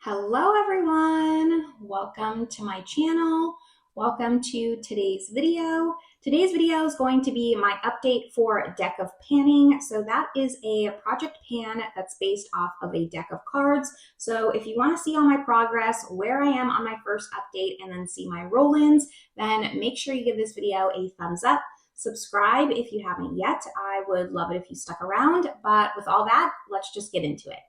Hello everyone, welcome to my channel. Welcome to today's video. Today's video is going to be my update for Deck of Panning. So that is a project pan that's based off of a deck of cards. So if you want to see all my progress, where I am on my first update, and then see my roll-ins, then make sure you give this video a thumbs up. Subscribe if you haven't yet. I would love it if you stuck around. But with all that, let's just get into it.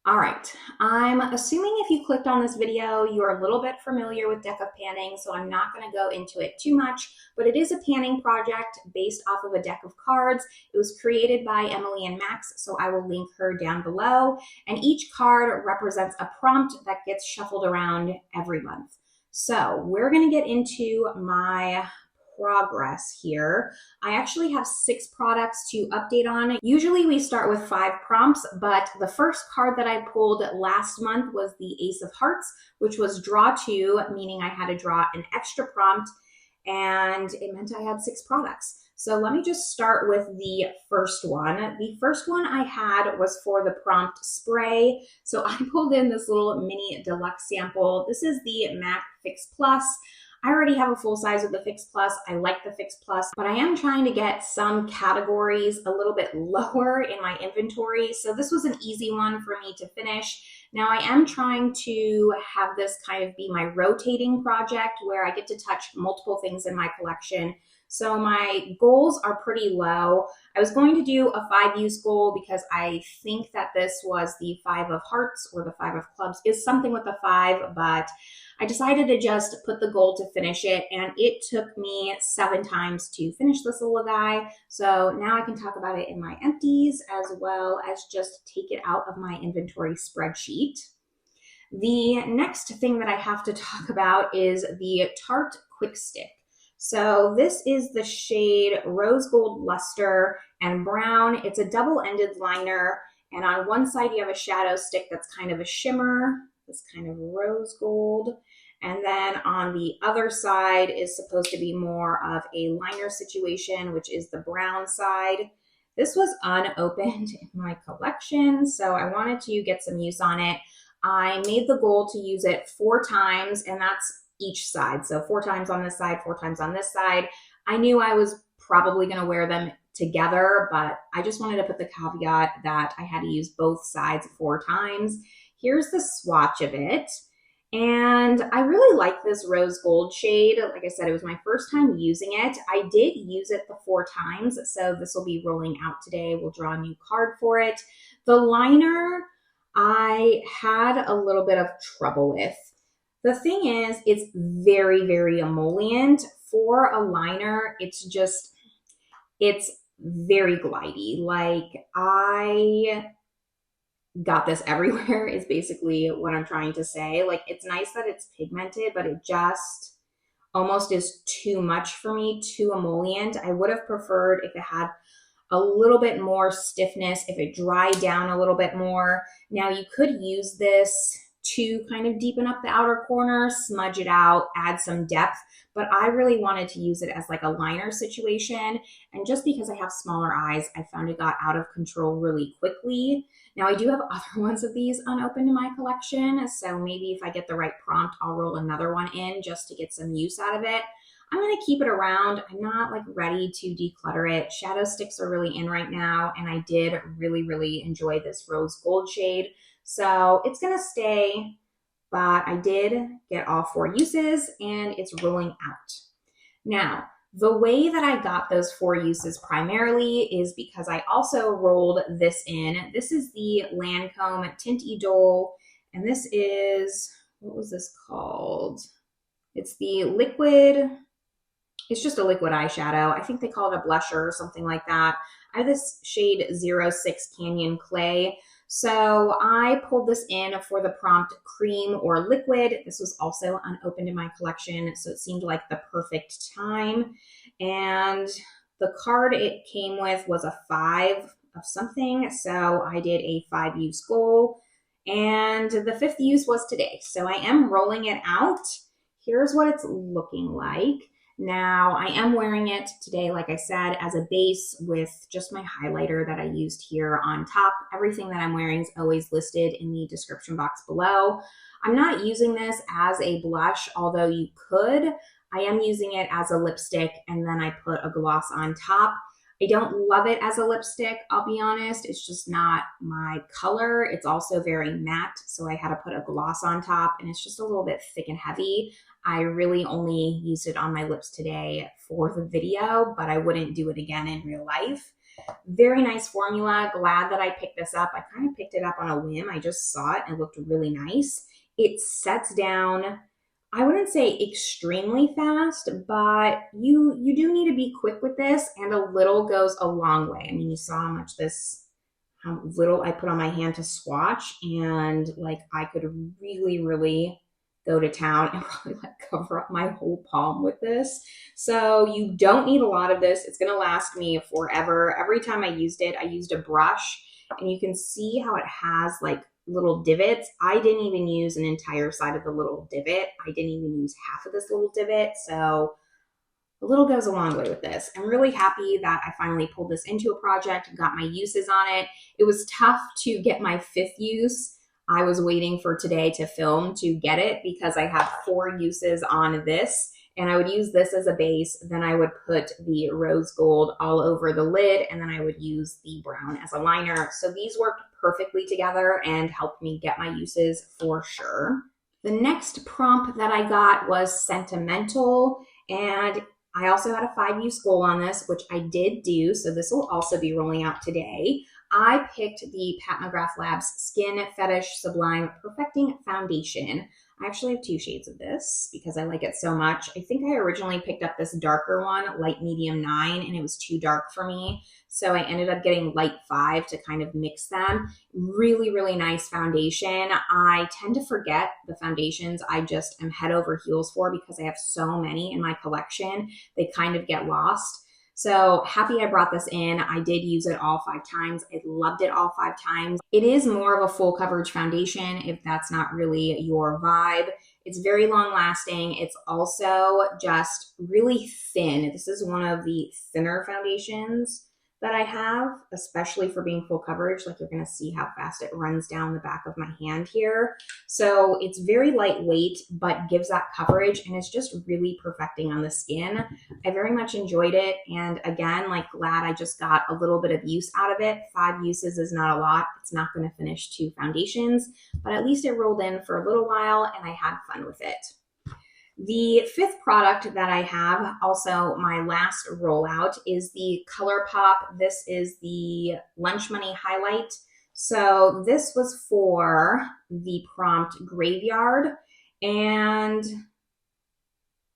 All right, I'm assuming if you clicked on this video, you're a little bit familiar with Deck of Panning, so I'm not gonna go into it too much, but it is a panning project based off of a deck of cards. It was created by Emily and Max, so I will link her down below. And each card represents a prompt that gets shuffled around every month. So we're gonna get into my progress here. I actually have 6 products to update on. Usually we start with 5 prompts, but the first card that I pulled last month was the Ace of Hearts, which was draw 2, meaning I had to draw an extra prompt, and it meant I had 6 products. So let me just start with the first one. The first one I had was for the prompt spray. So I pulled in this little mini deluxe sample. This is the MAC Fix Plus. I already have a full size of the Fix Plus. I like the Fix Plus, but I am trying to get some categories a little bit lower in my inventory. So this was an easy one for me to finish. Now I am trying to have this kind of be my rotating project where I get to touch multiple things in my collection. So my goals are pretty low. I was going to do a 5-use goal because I think that this was the 5 of hearts or the 5 of clubs is something with the 5, but I decided to just put the goal to finish it, and it took me 7 times to finish this little guy. So now I can talk about it in my empties as well as just take it out of my inventory spreadsheet. The next thing that I have to talk about is the Tarte Quick Stick. So this is the shade Rose Gold Luster and Brown. It's a double-ended liner, and on one side you have a shadow stick that's kind of a shimmer, this kind of rose gold. And then on the other side is supposed to be more of a liner situation, which is the brown side. This was unopened in my collection, so I wanted to get some use on it. I made the goal to use it 4 times, and that's each side. So 4 times on this side, 4 times on this side. I knew I was probably going to wear them together, but I just wanted to put the caveat that I had to use both sides 4 times. Here's the swatch of it. And I really like this rose gold shade. Like I said, it was my first time using it. I did use it the 4 times, so this will be rolling out today. We'll draw a new card for it. The liner, I had a little bit of trouble with. The thing is, it's very, very emollient. For a liner, it's very glidey. Like, I got this everywhere is basically what I'm trying to say. Like, it's nice that it's pigmented, but it just almost is too much for me, too emollient. I would have preferred if it had a little bit more stiffness, if it dried down a little bit more. Now you could use this to kind of deepen up the outer corner, smudge it out, add some depth, but I really wanted to use it as like a liner situation. And just because I have smaller eyes, I found it got out of control really quickly. Now I do have other ones of these unopened in my collection, so maybe if I get the right prompt, I'll roll another one in just to get some use out of it. I'm going to keep it around. I'm not like ready to declutter it. Shadow sticks are really in right now, and I did really, really enjoy this rose gold shade. So it's going to stay, but I did get all 4 uses, and it's rolling out. Now, the way that I got those 4 uses primarily is because I also rolled this in. This is the Lancome Tint Idole, and this is, what was this called? It's the liquid, it's just a liquid eyeshadow. I think they call it a blusher or something like that. I have this shade 06 Canyon Clay. So I pulled this in for the prompt cream or liquid. This was also unopened in my collection, so it seemed like the perfect time. And the card it came with was a 5 of something, so I did a 5-use goal. And the 5th use was today. So I am rolling it out. Here's what it's looking like. Now, I am wearing it today, like I said, as a base with just my highlighter that I used here on top. Everything that I'm wearing is always listed in the description box below. I'm not using this as a blush, although you could. I am using it as a lipstick, and then I put a gloss on top. I don't love it as a lipstick, I'll be honest. It's just not my color. It's also very matte, so I had to put a gloss on top, and it's just a little bit thick and heavy. I really only used it on my lips today for the video, but I wouldn't do it again in real life. Very nice formula. Glad that I picked this up. I kind of picked it up on a whim. I just saw it and it looked really nice. It sets down, I wouldn't say extremely fast, but you do need to be quick with this, and a little goes a long way. I mean, you saw how little I put on my hand to swatch, and like I could really go to town and probably like cover up my whole palm with this. So you don't need a lot of this. It's gonna last me forever. Every time I used it, I used a brush, and you can see how it has like little divots. I didn't even use an entire side of the little divot. I didn't even use half of this little divot. So a little goes a long way with this. I'm really happy that I finally pulled this into a project, got my uses on it. It was tough to get my 5th use. I was waiting for today to film to get it because I have 4 uses on this, and I would use this as a base. Then I would put the rose gold all over the lid, and then I would use the brown as a liner. So these worked perfectly together and helped me get my uses for sure. The next prompt that I got was Sentimental, and I also had a 5-use goal on this, which I did do, so this will also be rolling out today. I picked the Pat McGrath Labs Skin Fetish Sublime Perfecting Foundation. I actually have 2 shades of this because I like it so much. I think I originally picked up this darker one, light medium 9, and it was too dark for me. So I ended up getting light 5 to kind of mix them. Really nice foundation. I tend to forget the foundations I just am head over heels for because I have so many in my collection. They kind of get lost. So happy I brought this in. I did use it all 5 times. I loved it all 5 times. It is more of a full coverage foundation if that's not really your vibe. It's very long lasting. It's also just really thin. This is one of the thinner foundations that I have, especially for being full coverage. Like, you're gonna see how fast it runs down the back of my hand here. So it's very lightweight, but gives that coverage, and it's just really perfecting on the skin. I very much enjoyed it, and again, like, glad I just got a little bit of use out of it. 5 uses is not a lot. It's not gonna finish 2 foundations, but at least it rolled in for a little while, and I had fun with it. The 5th product that I have, also my last rollout, is the Colourpop. This is the Lunch Money Highlight. So this was for the prompt Graveyard, and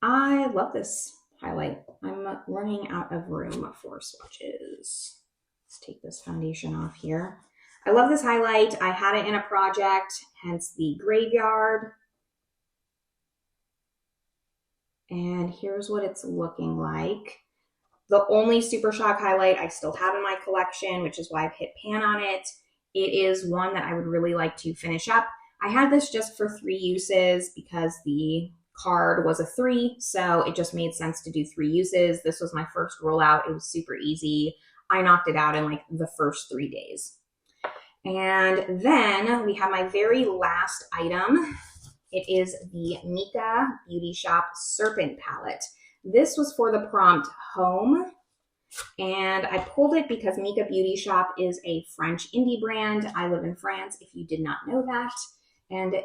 I love this highlight. I'm running out of room for swatches. Let's take this foundation off here. I love this highlight. I had it in a project, hence the Graveyard. And here's what it's looking like. The only Super Shock highlight I still have in my collection, which is why I've hit pan on it. It is one that I would really like to finish up. I had this just for 3 uses because the card was a 3, so it just made sense to do 3 uses. This was my first rollout. It was super easy. I knocked it out in like the first 3 days. And then we have my very last item. It is the Micka Beauty Shop Serpent palette. This was for the prompt Home, and I pulled it because Micka Beauty Shop is a French indie brand. I live in France, if you did not know that, and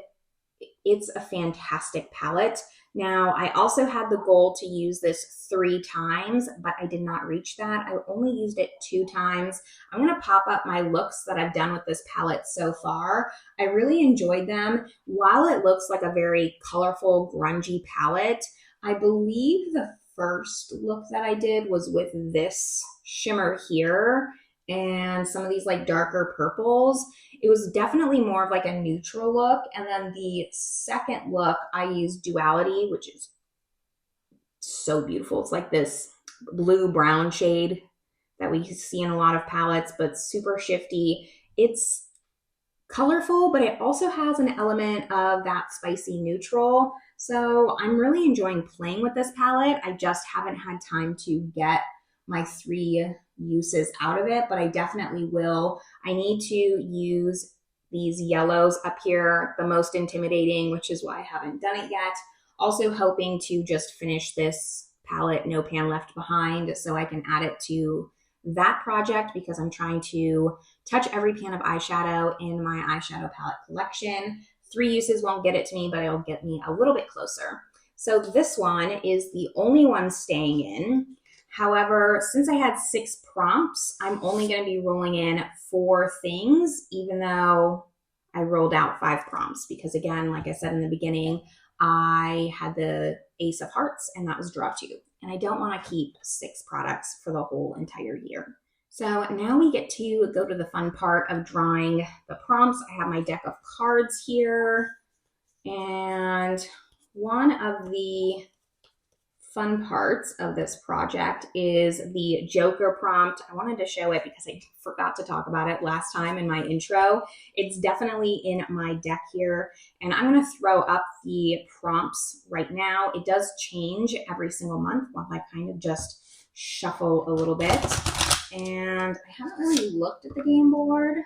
it's a fantastic palette. Now, I also had the goal to use this 3 times, but I did not reach that. I only used it 2 times. I'm gonna pop up my looks that I've done with this palette so far. I really enjoyed them. While it looks like a very colorful, grungy palette, I believe the first look that I did was with this shimmer here and some of these like darker purples. It was definitely more of like a neutral look. And then the second look, I used Duality, which is so beautiful. It's like this blue-brown shade that we see in a lot of palettes, but super shifty. It's colorful, but it also has an element of that spicy neutral So I'm really enjoying playing with this palette. I just haven't had time to get my 3 uses out of it, but I definitely will. I need to use these yellows up here, the most intimidating, which is why I haven't done it yet. Also hoping to just finish this palette, No Pan Left Behind, so I can add it to that project because I'm trying to touch every pan of eyeshadow in my eyeshadow palette collection. 3 uses won't get it to me, but it'll get me a little bit closer. So this one is the only one staying in. However, since I had 6 prompts, I'm only going to be rolling in 4 things, even though I rolled out 5 prompts, because again, like I said in the beginning, I had the Ace of Hearts and that was draw 2. And I don't want to keep 6 products for the whole entire year. So now we get to go to the fun part of drawing the prompts. I have my deck of cards here, and one of the fun parts of this project is the Joker prompt. I wanted to show it because I forgot to talk about it last time in my intro. It's definitely in my deck here, and I'm going to throw up the prompts right now. It does change every single month while I kind of just shuffle a little bit. And I haven't really looked at the game board,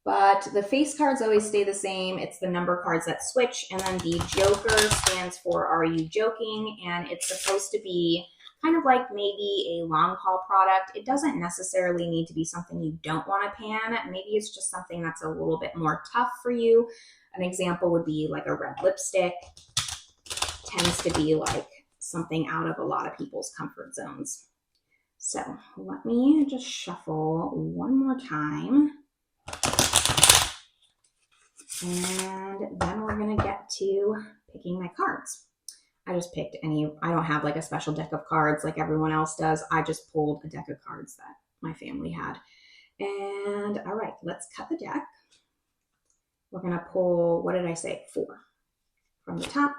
but the face cards always stay the same. It's the number cards that switch, and then the Joker stands for Are You Joking? And it's supposed to be kind of like maybe a long haul product. It doesn't necessarily need to be something you don't want to pan. Maybe it's just something that's a little bit more tough for you. An example would be like a red lipstick. Tends to be like something out of a lot of people's comfort zones. So let me just shuffle one more time. And then we're going to get to picking my cards. I just picked any, I don't have like a special deck of cards like everyone else does. I just pulled a deck of cards that my family had. And all right, let's cut the deck. We're going to pull, what did I say? 4 from the top.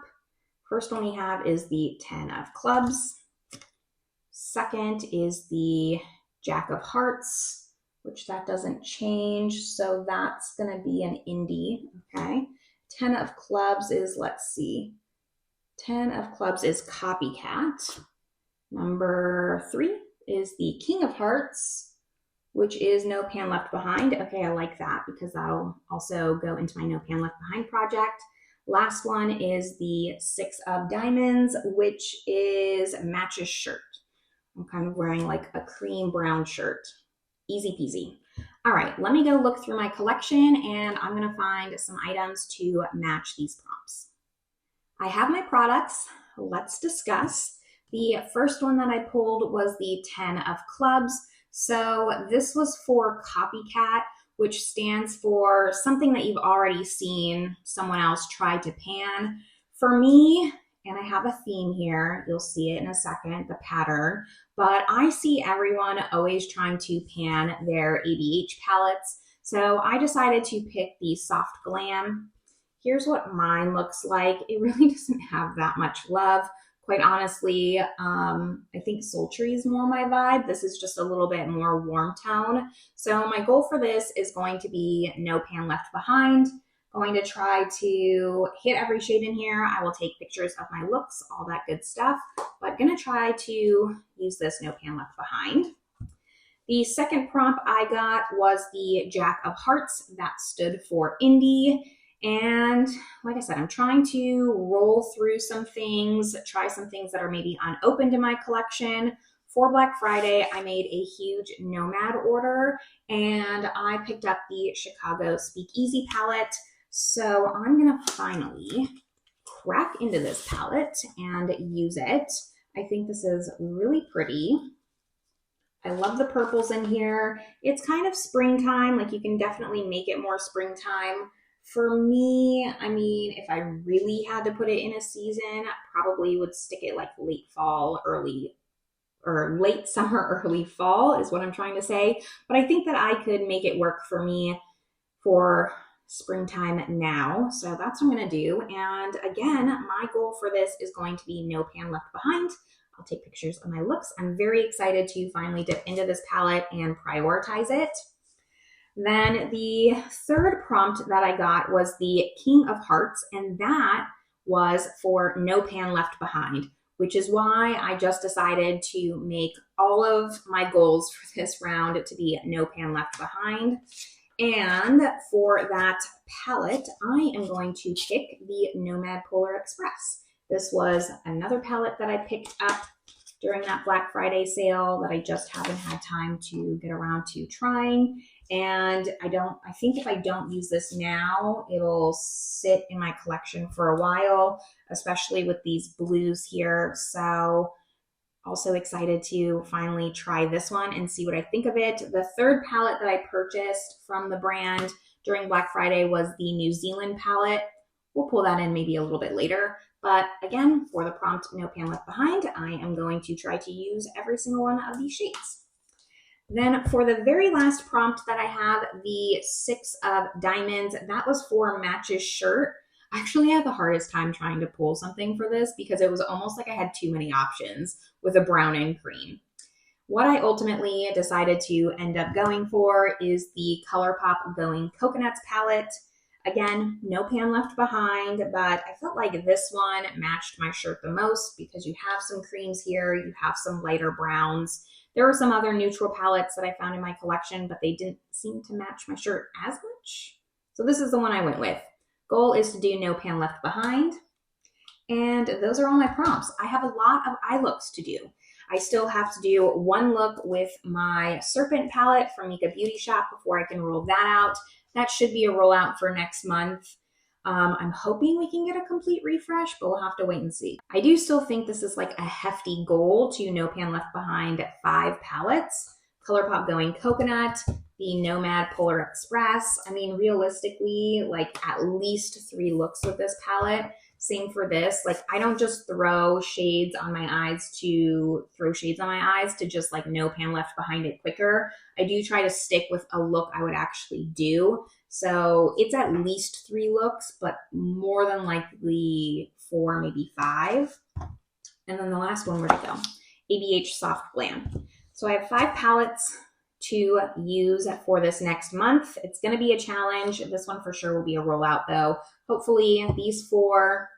First one we have is the 10 of clubs. Second is the Jack of Hearts, which that doesn't change. So that's going to be an indie. Okay. 10 of clubs is, let's see. 10 of clubs is Copycat. Number 3 is the King of Hearts, which is No Pan Left Behind. Okay, I like that because that'll also go into my No Pan Left Behind project. Last one is the 6 of Diamonds, which is Match's shirt. I'm kind of wearing like a cream brown shirt. Easy peasy. All right, let me go look through my collection and I'm going to find some items to match these prompts. I have my products. Let's discuss. The first one that I pulled was the 10 of clubs. So this was for Copycat, which stands for something that you've already seen someone else try to pan. For me, and I have a theme here, you'll see it in a second, the pattern, but I see everyone always trying to pan their ABH palettes. So I decided to pick the Soft Glam. Here's what mine looks like. It really doesn't have that much love. Quite honestly, I think Sultry is more my vibe. This is just a little bit more warm tone. So my goal for this is going to be No Pan Left Behind. Going to try to hit every shade in here. I will take pictures of my looks, all that good stuff, but gonna try to use this No Pan Left Behind. The second prompt I got was the Jack of Hearts. That stood for Indie. And like I said, I'm trying to roll through some things, try some things that are maybe unopened in my collection. For Black Friday, I made a huge Nomad order and I picked up the Chicago Speakeasy palette. So I'm gonna finally crack into this palette and use it. I think this is really pretty. I love the purples in here. It's kind of springtime, like you can definitely make it more springtime. For me, I mean, if I really had to put it in a season, I probably would stick it like late fall, late summer, early fall is what I'm trying to say. But I think that I could make it work for me for springtime now. So that's what I'm going to do. And again, my goal for this is going to be No Pan Left Behind. I'll take pictures of my looks. I'm very excited to finally dip into this palette and prioritize it. Then the third prompt that I got was the King of Hearts, and that was for no pan left behind, which is why I just decided to make all of my goals for this round to be no pan left behind. And for that palette, I am going to pick the Nomad Polar Express. This was another palette that I picked up during that Black Friday sale that I just haven't had time to get around to trying. And I think if I don't use this now, it'll sit in my collection for a while, especially with these blues here. So also excited to finally try this one and see what I think of it. The third palette that I purchased from the brand during Black Friday was the New Zealand palette. We'll pull that in maybe a little bit later. But again, for the prompt No Pan Left Behind, I am going to try to use every single one of these shades. Then for the very last prompt that I have, the 6 of Diamonds, that was for Match's shirt. I actually had the hardest time trying to pull something for this because it was almost like I had too many options with a brown and cream. What I ultimately decided to end up going for is the Colourpop Going Coconuts palette. Again, no pan left behind, but I felt like this one matched my shirt the most because you have some creams here, you have some lighter browns. There were some other neutral palettes that I found in my collection, but they didn't seem to match my shirt as much. So this is the one I went with. Goal is to do no pan left behind. And those are all my prompts. I have a lot of eye looks to do. I still have to do one look with my Serpent palette from Micka Beauty Shop before I can roll that out. That should be a rollout for next month. I'm hoping we can get a complete refresh, but we'll have to wait and see. I do still think this is like a hefty goal to no pan left behind 5 palettes. Colourpop Going Coconut, the Nomad Polar Express. I mean, realistically, like at least 3 looks with this palette. Same for this. Like, I don't just throw shades on my eyes to just like no pan left behind it quicker. I do try to stick with a look I would actually do. So it's at least 3 looks, but more than likely 4, maybe 5. And then the last one, where'd it go? ABH Soft Glam. So I have 5 palettes to use for this next month. It's going to be a challenge. This one for sure will be a rollout though. Hopefully these 4,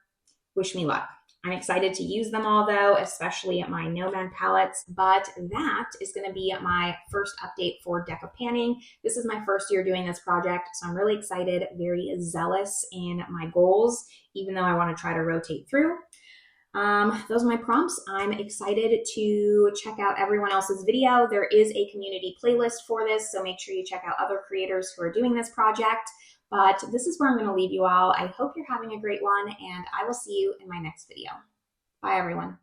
wish me luck. I'm excited to use them all though, especially at my Nomad palettes, but that is going to be my first update for Deck of Panning. This is my first year doing this project, so I'm really excited, very zealous in my goals, even though I want to try to rotate through. Those are my prompts. I'm excited to check out everyone else's video. There is a community playlist for this, so make sure you check out other creators who are doing this project. But this is where I'm going to leave you all. I hope you're having a great one, and I will see you in my next video. Bye, everyone.